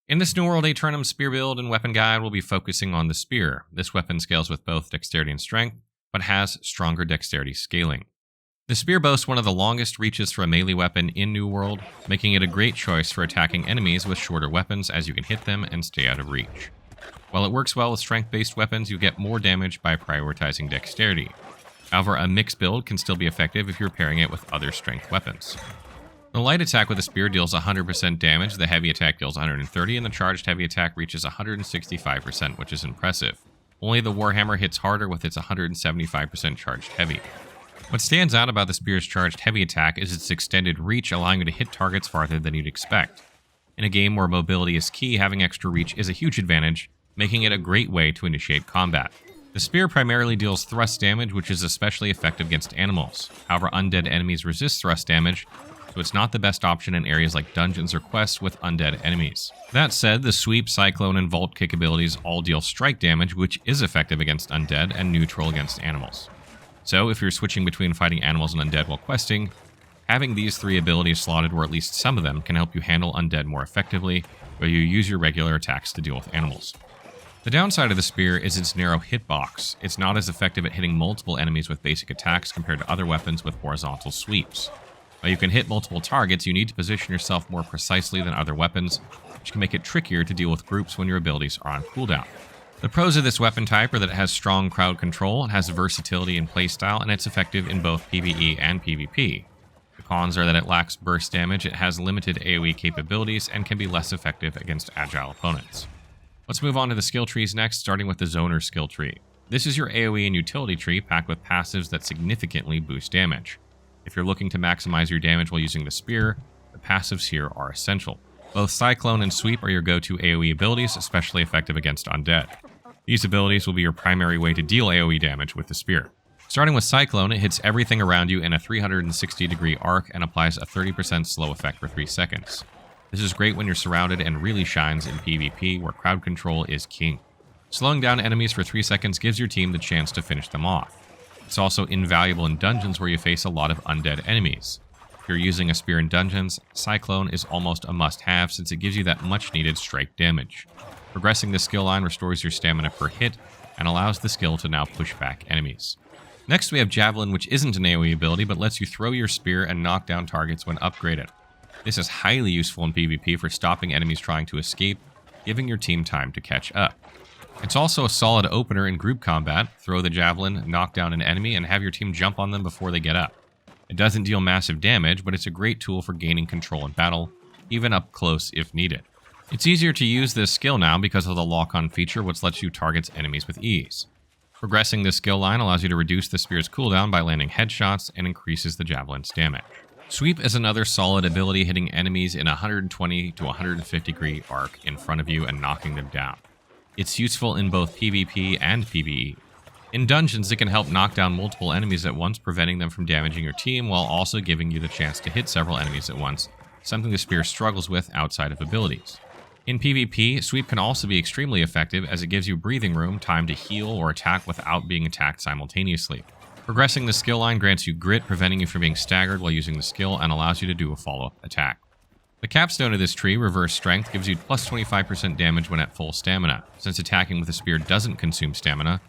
In this New World Aeternum spear build and weapon guide, we'll be focusing on the spear. This weapon scales with both dexterity and strength, but has stronger dexterity scaling. The spear boasts one of the longest reaches for a melee weapon in New World, making it a great choice for attacking enemies with shorter weapons as you can hit them and stay out of reach. While it works well with strength-based weapons, you get more damage by prioritizing dexterity. However, a mixed build can still be effective if you're pairing it with other strength weapons. The light attack with the spear deals 100% damage, the heavy attack deals 130%, and the charged heavy attack reaches 165%, which is impressive. Only the Warhammer hits harder with its 175% charged heavy. What stands out about the spear's charged heavy attack is its extended reach, allowing you to hit targets farther than you'd expect. In a game where mobility is key, having extra reach is a huge advantage, making it a great way to initiate combat. The spear primarily deals thrust damage, which is especially effective against animals. However, undead enemies resist thrust damage, so it's not the best option in areas like dungeons or quests with undead enemies. That said, the sweep, cyclone, and vault kick abilities all deal strike damage, which is effective against undead and neutral against animals. So if you're switching between fighting animals and undead while questing, having these three abilities slotted, or at least some of them, can help you handle undead more effectively, where you use your regular attacks to deal with animals. The downside of the spear is its narrow hitbox. It's not as effective at hitting multiple enemies with basic attacks compared to other weapons with horizontal sweeps. While you can hit multiple targets, you need to position yourself more precisely than other weapons, which can make it trickier to deal with groups when your abilities are on cooldown. The pros of this weapon type are that it has strong crowd control, it has versatility in playstyle, and it's effective in both PvE and PvP. The cons are that it lacks burst damage, it has limited AoE capabilities, and can be less effective against agile opponents. Let's move on to the skill trees next, starting with the Zoner skill tree. This is your AoE and utility tree packed with passives that significantly boost damage. If you're looking to maximize your damage while using the spear, the passives here are essential. Both Cyclone and Sweep are your go-to AoE abilities, especially effective against undead. These abilities will be your primary way to deal AoE damage with the spear. Starting with Cyclone, it hits everything around you in a 360-degree arc and applies a 30% slow effect for 3 seconds. This is great when you're surrounded and really shines in PvP, where crowd control is king. Slowing down enemies for 3 seconds gives your team the chance to finish them off. It's also invaluable in dungeons where you face a lot of undead enemies. If you're using a spear in dungeons, Cyclone is almost a must-have since it gives you that much-needed strike damage. Progressing the skill line restores your stamina per hit and allows the skill to now push back enemies. Next we have Javelin, which isn't an AoE ability but lets you throw your spear and knock down targets when upgraded. This is highly useful in PvP for stopping enemies trying to escape, giving your team time to catch up. It's also a solid opener in group combat. Throw the javelin, knock down an enemy, and have your team jump on them before they get up. It doesn't deal massive damage, but it's a great tool for gaining control in battle, even up close if needed. It's easier to use this skill now because of the lock-on feature, which lets you target enemies with ease. Progressing this skill line allows you to reduce the spear's cooldown by landing headshots and increases the javelin's damage. Sweep is another solid ability, hitting enemies in a 120 to 150 degree arc in front of you and knocking them down. It's useful in both PvP and PvE. In dungeons, it can help knock down multiple enemies at once, preventing them from damaging your team while also giving you the chance to hit several enemies at once, something the spear struggles with outside of abilities. In PvP, Sweep can also be extremely effective as it gives you breathing room, time to heal or attack without being attacked simultaneously. Progressing the skill line grants you grit, preventing you from being staggered while using the skill, and allows you to do a follow-up attack. The capstone of this tree, Reverse Strength, gives you plus 25% damage when at full stamina. Since attacking with a spear doesn't consume stamina,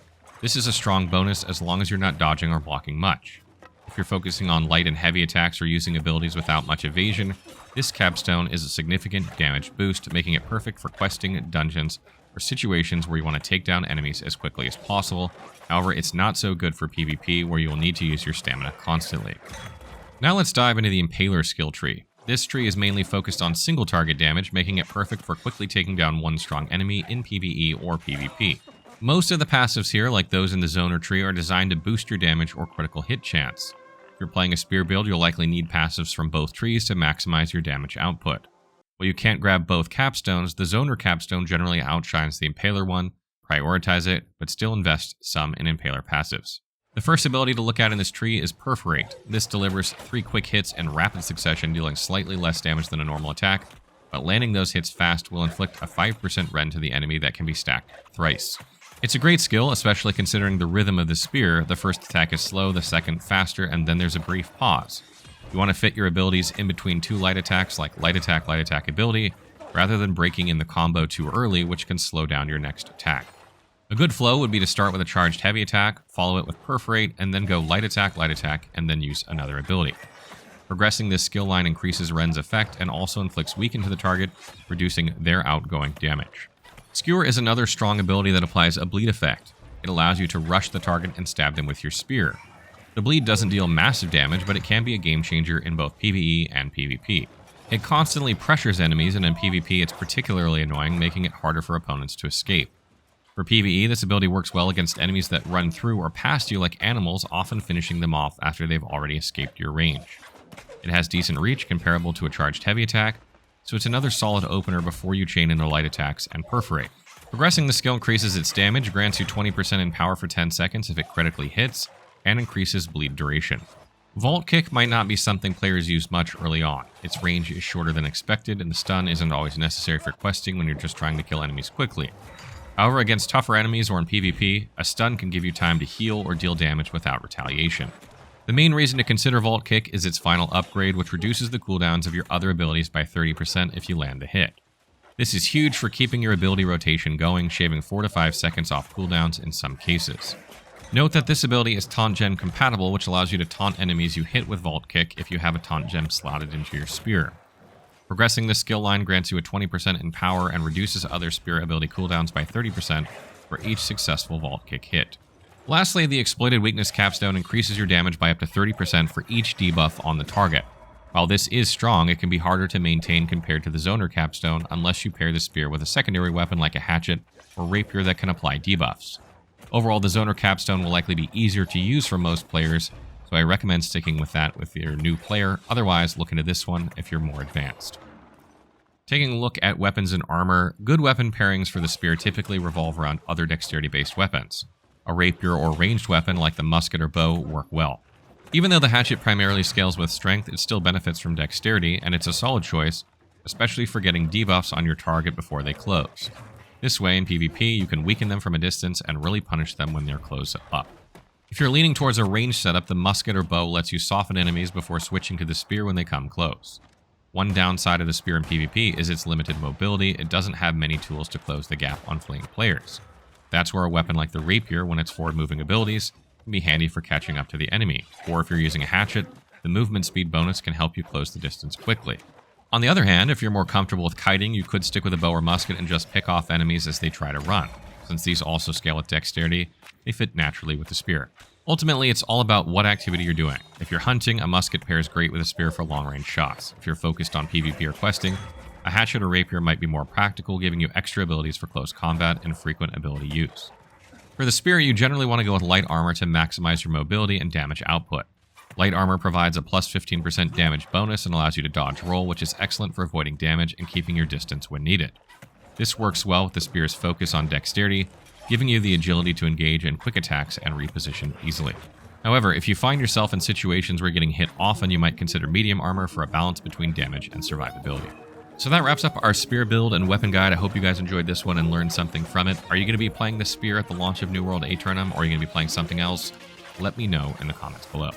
this is a strong bonus as long as you're not dodging or blocking much. If you're focusing on light and heavy attacks or using abilities without much evasion, this capstone is a significant damage boost, making it perfect for questing, dungeons, or situations where you want to take down enemies as quickly as possible. However, it's not so good for PvP, where you will need to use your stamina constantly. Now let's dive into the Impaler skill tree. This tree is mainly focused on single target damage, making it perfect for quickly taking down one strong enemy in PvE or PvP. Most of the passives here, like those in the Zoner tree, are designed to boost your damage or critical hit chance. If you're playing a spear build, you'll likely need passives from both trees to maximize your damage output. While you can't grab both capstones, the Zoner capstone generally outshines the Impaler one. Prioritize it, but still invest some in Impaler passives. The first ability to look at in this tree is Perforate. This delivers 3 quick hits in rapid succession, dealing slightly less damage than a normal attack, but landing those hits fast will inflict a 5% rend to the enemy that can be stacked thrice. It's a great skill, especially considering the rhythm of the spear. The first attack is slow, the second faster, and then there's a brief pause. You want to fit your abilities in between 2 light attacks, like light attack ability, rather than breaking in the combo too early, which can slow down your next attack. A good flow would be to start with a charged heavy attack, follow it with perforate, and then go light attack, and then use another ability. Progressing this skill line increases Ren's effect and also inflicts weaken to the target, reducing their outgoing damage. Skewer is another strong ability that applies a bleed effect. It allows you to rush the target and stab them with your spear. The bleed doesn't deal massive damage, but it can be a game changer in both PvE and PvP. It constantly pressures enemies, and in PvP it's particularly annoying, making it harder for opponents to escape. For PvE, this ability works well against enemies that run through or past you like animals, often finishing them off after they've already escaped your range. It has decent reach comparable to a charged heavy attack, so it's another solid opener before you chain in the light attacks and perforate. Progressing the skill increases its damage, grants you 20% in power for 10 seconds if it critically hits, and increases bleed duration. Vault Kick might not be something players use much early on. Its range is shorter than expected, and the stun isn't always necessary for questing when you're just trying to kill enemies quickly. However, against tougher enemies or in PvP, a stun can give you time to heal or deal damage without retaliation. The main reason to consider Vault Kick is its final upgrade, which reduces the cooldowns of your other abilities by 30% if you land the hit. This is huge for keeping your ability rotation going, shaving 4 to 5 seconds off cooldowns in some cases. Note that this ability is taunt gem compatible, which allows you to taunt enemies you hit with Vault Kick if you have a taunt gem slotted into your spear. Progressing this skill line grants you a 20% in power and reduces other spear ability cooldowns by 30% for each successful Vault Kick hit. Lastly, the Exploited Weakness Capstone increases your damage by up to 30% for each debuff on the target. While this is strong, it can be harder to maintain compared to the Zoner Capstone unless you pair the spear with a secondary weapon like a hatchet or rapier that can apply debuffs. Overall, the Zoner Capstone will likely be easier to use for most players, so I recommend sticking with that with your new player. Otherwise, look into this one if you're more advanced. Taking a look at weapons and armor, good weapon pairings for the spear typically revolve around other dexterity-based weapons. A rapier or ranged weapon like the musket or bow work well. Even though the hatchet primarily scales with strength, it still benefits from dexterity, and it's a solid choice, especially for getting debuffs on your target before they close. This way, in PvP, you can weaken them from a distance and really punish them when they're close up. If you're leaning towards a ranged setup, the musket or bow lets you soften enemies before switching to the spear when they come close. One downside of the spear in PvP is its limited mobility. It doesn't have many tools to close the gap on fleeing players. That's where a weapon like the rapier, when its forward-moving abilities, can be handy for catching up to the enemy. Or if you're using a hatchet, the movement speed bonus can help you close the distance quickly. On the other hand, if you're more comfortable with kiting, you could stick with a bow or musket and just pick off enemies as they try to run. Since these also scale with dexterity, they fit naturally with the spear. Ultimately, it's all about what activity you're doing. If you're hunting, a musket pairs great with a spear for long-range shots. If you're focused on PvP or questing, a hatchet or rapier might be more practical, giving you extra abilities for close combat and frequent ability use. For the spear, you generally want to go with light armor to maximize your mobility and damage output. Light armor provides a plus 15% damage bonus and allows you to dodge roll, which is excellent for avoiding damage and keeping your distance when needed. This works well with the spear's focus on dexterity, giving you the agility to engage in quick attacks and reposition easily. However, if you find yourself in situations where you're getting hit often, you might consider medium armor for a balance between damage and survivability. So that wraps up our spear build and weapon guide. I hope you guys enjoyed this one and learned something from it. Are you going to be playing the spear at the launch of New World Aeternum, or are you going to be playing something else? Let me know in the comments below.